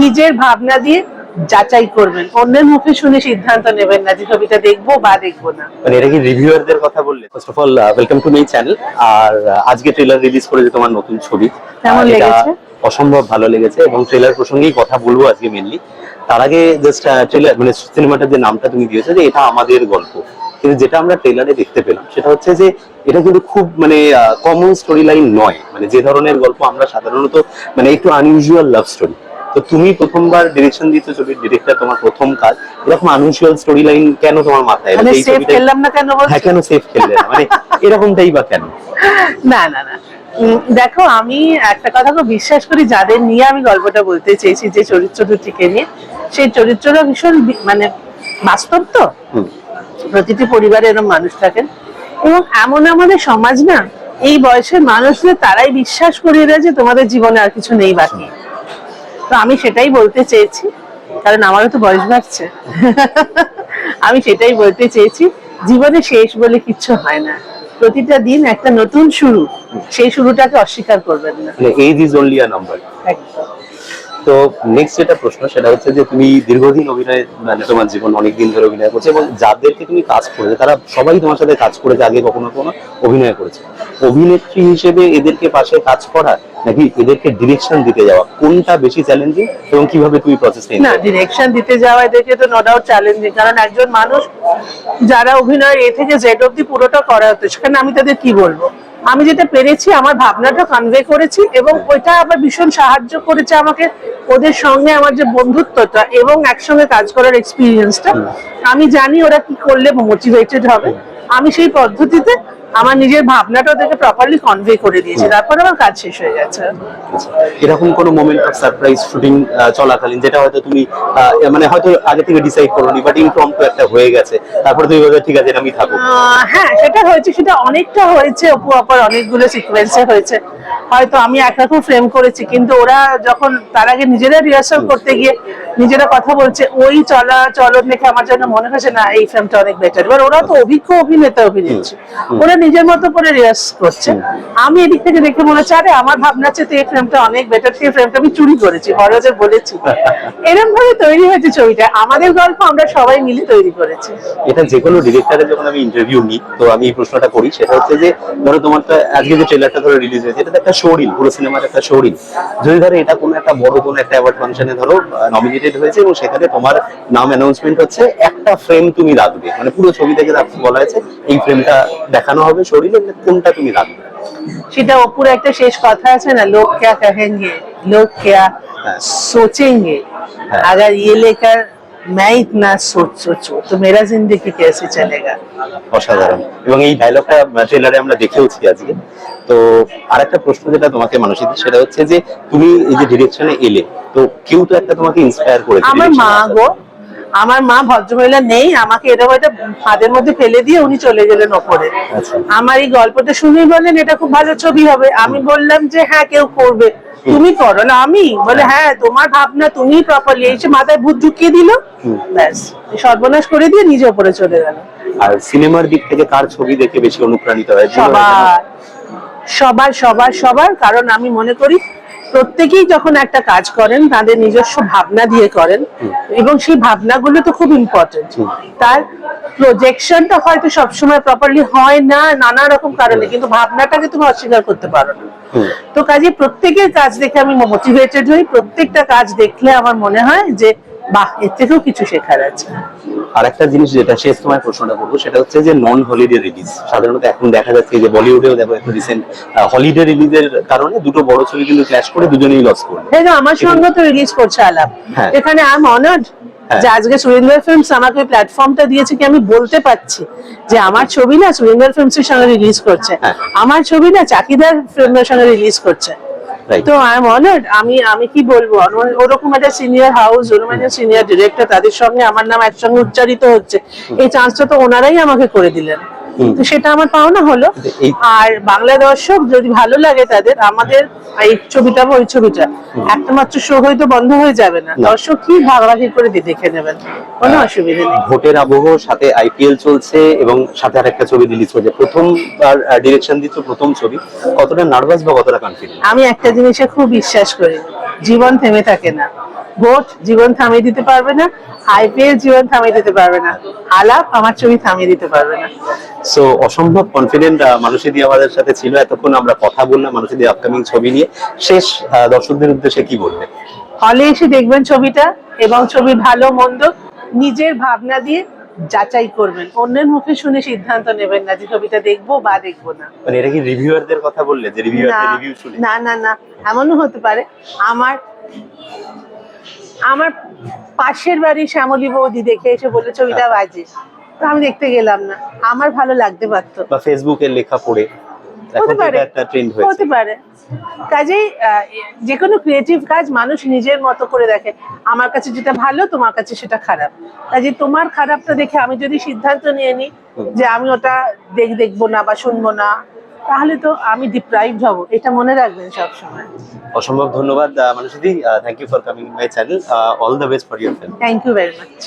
নিজের ভাবনা দিয়ে যাচাই করবেন, অন্যের মুখে শুনে সিদ্ধান্ত নেবেন না যে ছবিটা দেখবো বা দেখবো না। মানে এটা কি রিভিউয়ারদের কথা বললে? First of all welcome to my channel. আর আজকে ট্রেলার রিলিজ করেছে তোমার নতুন ছবি, কেমন লেগেছে? অসম্ভব ভালো লেগেছে এবং ট্রেলার প্রসঙ্গেই কথা বলবো আজকে মেনলি। তার আগে জাস্ট ট্রেলার মানে সিনেমাটার যে নামটা তুমি দিয়েছো যে এটা আমাদের গল্প, কিন্তু যেটা আমরা ট্রেলারে দেখতে পেলাম সেটা হচ্ছে যে এটা কিন্তু খুব মানে কমন স্টোরি লাইন নয়, মানে যে ধরনের গল্প আমরা সাধারণত মানে একটু আনইউজুয়াল লাভ স্টোরি। তো তুমি প্রথমবার ডিরেকশন দিয়েছো, ছবির ডিরেক্টর, তোমার প্রথম কাজ, এরকম আনইউজুয়াল স্টোরি লাইন কেন তোমার মাথায় এলো? মানে এই সেফ ছবিটা খেললাম না কেন বলছো? হ্যাঁ, কেন সেফ খেললে না, মানে এরকমটাই বা কেন? না না না, দেখো আমি একটা কথা খুব বিশ্বাস করি, যাদের নিয়ে আমি গল্পটা বলতে চেয়েছি, যে চরিত্র দুটিকে নিয়ে, সেই চরিত্রটা ভীষণ মানে বাস্তব। তো প্রতিটি পরিবারে এরকম মানুষ থাকেন, এবং এমন আমাদের সমাজ না, এই বয়সের মানুষদের তারাই বিশ্বাস করিয়ে দেয় যে তোমাদের জীবনে আর কিছু নেই বাকি। তো আমি সেটাই বলতে চেয়েছি, কারণ আমারও তো বয়স বাড়ছে। আমি সেটাই বলতে চেয়েছি, জীবনে শেষ বলে কিচ্ছু হয় না, প্রতিটা দিন একটা নতুন শুরু, সেই শুরুটাকে অস্বীকার করবেন না। Age is only a number. একদম। তো নেক্সট যেটা প্রশ্ন সেটা হচ্ছে যে তুমি দীর্ঘদিন অভিনয়, মানে তোমার জীবন অনেকদিন ধরে অভিনয় করছো এবং যাদেরকে তুমি কাজ করেছো তারা সবাই তোমার সাথে কাজ করেছে, আগে কখনো কখনো অভিনয় করেছে। অভিনেত্রী হিসেবে এদেরকে পাশে কাজ করা নাকি এদেরকে ডিরেকশন দিতে যাওয়া, কোনটা বেশি চ্যালেঞ্জিং এবং কিভাবে তুমি প্রসেস নিয়ে? না, ডিরেকশন দিতে যাওয়া এদেরকে তো নো ডাউট চ্যালেঞ্জিং, কারণ একজন মানুষ যারা অভিনয় এ থেকে জেড অব্দি পুরোটা করা হতো, সেখানে আমি তাদের কি বলবো? আমি যেটা পেরেছি আমার ভাবনাটা কনভে করেছি, এবং ওইটা আবার ভীষণ সাহায্য করেছে আমাকে ওদের সঙ্গে আমার যে বন্ধুত্বটা এবং একসঙ্গে কাজ করার এক্সপিরিয়েন্সটা। আমি জানি ওরা কি করলে মোটিভেটেড হবে, আমি সেই পদ্ধতিতে আমার নিজের ভাবনাটা ওদেরকে প্রপারলি কনভে করে দিয়েছি, তারপর আমার কাজ শেষ হয়ে গেছে। এরকম কোনো মোমেন্ট অফ সারপ্রাইজ শুটিং চলাকালীন যেটা হয়তো তুমি মানে হয়তো আগে থেকে ডিসাইড করোনি, বাট ইমপ্রম্পটু একটা হয়ে গেছে, তারপরে তুমি বলছো ঠিক আছে আমি থাকবো? হ্যাঁ, সেটা হয়েছে, সেটা অনেকটা হয়েছে, অপু আপার অনেকগুলো সিকোয়েন্সে হয়েছে। হয়তো আমি একরকম ফ্রেম করেছি, কিন্তু ওরা যখন তার আগে নিজেরা রিহার্সাল করতে গিয়ে নিজেরা কথা বলছে, ওই চলন দেখে আমার জন্য মনে হয়েছে না এই ফ্রেমটা অনেক বেটার। এবার ওরা তো অভিজ্ঞ অভিনেতা অভিনেত্রী, ওরা নিজের মতো করে রিহার্স করছে, আমি এদিক থেকে দেখে মনে হচ্ছে আরে আমার ভাবনা চেয়ে এই ফ্রেমটা অনেক বেটার, সেই ফ্রেমটা আমি চুরি করেছি, বড়দের বলেছি। এরকম ভাবে তৈরি হয়েছে ছবিটা, আমাদের গল্প আমরা সবাই মিলে তৈরি করেছি। এটা যে কোনো ডিরেক্টরের যখন আমি ইন্টারভিউ নিই তো আমি এই প্রশ্নটা করি, সেটা হচ্ছে যে ধরো তোমার তো আজকে যে ট্রেলারটা ধরো রিলিজ হয়েছে, এটা একটা শোরিল, পুরো সিনেমার একটা শোরিল। যদি ধরো এটা কোনো একটা বড় কোনো একটা অ্যাওয়ার্ড ফাংশনে ধরো নমিনেটেড হয়েছে এবং সেখানে তোমার নাম অ্যানাউন্সমেন্ট হচ্ছে, একটা ফ্রেম তুমি রাখবে, মানে পুরো ছবি থেকে বলা হয়েছে এই ফ্রেমটা দেখানো হবে শোরিলে, কোনটা তুমি রাখবে? সেটা অপুর একটা শেষ কথা আছে না, লোক क्या कहेंगे, लोग क्या सोचेंगे, अगर ये लेकर मैं इतना सोचूं तो मेरा जिंदगी कैसे चलेगा। অসাধারণ, এবং এই ডায়লগটা ট্রেলারে আমরা দেখেওছি আজকে। তো আরেকটা প্রশ্ন যেটা তোমাকে মানসিক, সেটা হচ্ছে যে তুমি এই যে ডিরেকশনে এলে, তো কেউ তো একটা তোমাকে ইন্সপায়ার করেছে? আমার মা গো, আমার মা ভদ্রমহিলা নেই, আমাকে এরকম একটা ফাঁদের মধ্যে ফেলে দিয়ে উনি চলে গেলেন ওপরে। আমার এই গল্পটা শুনেই বললেন এটা খুব ভালো ছবি হবে, আমি বললাম যে হ্যাঁ কেউ করবে, তুমি করো না। আমি বলে হ্যাঁ তোমার ভাবনা তুমি প্রপারলি, এসে মাথায় ভূত ঢুকিয়ে দিল, ব্যাস সর্বনাশ করে দিয়ে নিজে ওপরে চলে গেল। আর সিনেমার দিক থেকে কার ছবি দেখে বেশি অনুপ্রাণিত হয়? সবার সবার সবার, কারণ আমি মনে করি প্রত্যেকেই যখন একটা কাজ করেন তাদের নিজস্ব ভাবনা দিয়ে করেন, এবং সেই ভাবনাগুলো তো খুব ইম্পর্টেন্ট। তার প্রজেকশনটা হয়তো সবসময় প্রপারলি হয় না নানা রকম কারণে, কিন্তু ভাবনাটাকে তুমি অস্বীকার করতে পারো না। তো কাজে প্রত্যেকের কাজ দেখে আমি মোটিভেটেড হই, প্রত্যেকটা কাজ দেখলে আমার মনে হয় যে বাহ, এর থেকেও কিছু শেখার আছে। আর একটা জিনিস যেটা শেষ সময় প্রশ্নটা করবো, সেটা হচ্ছে যে নন হলিডে রিলিজ সাধারণত এখন দেখা যাচ্ছে যে বলিউডেও দেখো একটা রিসেন্ট হলিডে রিলিজের কারণে দুটো বড় ছবি কিন্তু ক্ল্যাশ করে দুজনেই লস করলো। হ্যাঁ, আমার সঙ্গে তো রিলিজ করছে আলাপ, এখানে আই এম অনার্ড যে আজকে সুরিন্দর ফিল্মস আমাকে প্ল্যাটফর্মটা দিয়েছে, কি আমি বলতে পারছি যে আমার ছবি না সুরিন্দর ফিল্মস এর সঙ্গে রিলিজ করছে, আমার ছবি না চাকিদার ফিল্মের সঙ্গে রিলিজ করছে। তো আই এম অনার্ড, আমি কি বলবো, ওরকম একটা সিনিয়র হাউস, ওরকম একটা সিনিয়র ডিরেক্টর, তাদের সঙ্গে আমার নাম একসঙ্গে উচ্চারিত হচ্ছে, এই চান্সটা তো ওনারাই আমাকে করে দিলেন, তো সেটা আমার পাওনা হলো। আর বাংলা দর্শক যদি ভালো লাগে তাদের, আমাদের এই ছবিটা ওই ছবিটা একটা মাত্র শো হয়তো বন্ধ হয়ে যাবে না, দর্শক কি ভাগাভাগি করে দেখে নেবেন, কোনো অসুবিধা নেই। ভোটের আবহ, সাথে আইপিএল চলছে এবং সাথে আরেকটা ছবি রিলিজ হচ্ছে, প্রথমবার ডিরেকশন দিচ্ছ, প্রথম ছবি, কতটা নার্ভাস বা কতটা কনফিডেন্ট? আমি একটা জিনিসে খুব বিশ্বাস করি, জীবন থেমে থাকে না, ভোট জীবন থামিয়ে দিতে পারবে না, আইপিএল জীবন থামিয়ে দিতে পারবে না, আলাপ আমার ছবি থামিয়ে দিতে পারবে না। সো অসম্ভব কনফিডেন্ট মানুষী দি আমাদের সাথে ছিল, এতক্ষণ আমরা কথা বললাম মানুষী দি আপকামিং ছবি নিয়ে। শেষ দর্শকদের উদ্দেশ্যে কি বলবে? হলে এসে দেখবেন ছবিটা, এবং ছবির ভালো মন্দ নিজের ভাবনা দিয়ে যাচাই করবেন, অন্যের মুখে শুনে সিদ্ধান্ত নেবেন না যে ছবিটা দেখবো বা দেখবো না। মানে এটা কি রিভিউয়ারদের কথা বললে, যে রিভিউয়ারদের রিভিউ শুনে? না না না, এমনও হতে পারে আমার আমার পাশের বাড়ির শ্যামলী বৌদি দেখে এসে বললে ছবিটা বাজে, তো আমি দেখতে গেলাম না, আমার ভালো লাগতে পারতো। বা ফেসবুকের লেখা পড়ে এখন তো এটা একটা ট্রেন্ড হয়েছে। হতে পারে। কাজেই যে কোনো ক্রিয়েটিভ কাজ মানুষ নিজের মতো করে দেখে, আমার কাছে যেটা ভালো তোমার কাছে সেটা খারাপ, কাজে তোমার খারাপটা দেখে আমি যদি সিদ্ধান্ত নিয়ে নিই যে আমি ওটা দেখবো না বা শুনবো না, তাহলে তো আমি ডিপ্রাইভড হব, এটা মনে রাখবেন সবসময়। অসম্ভব ধন্যবাদ Manushi di, thank you for coming my channel, all the best for your film. Thank you very much.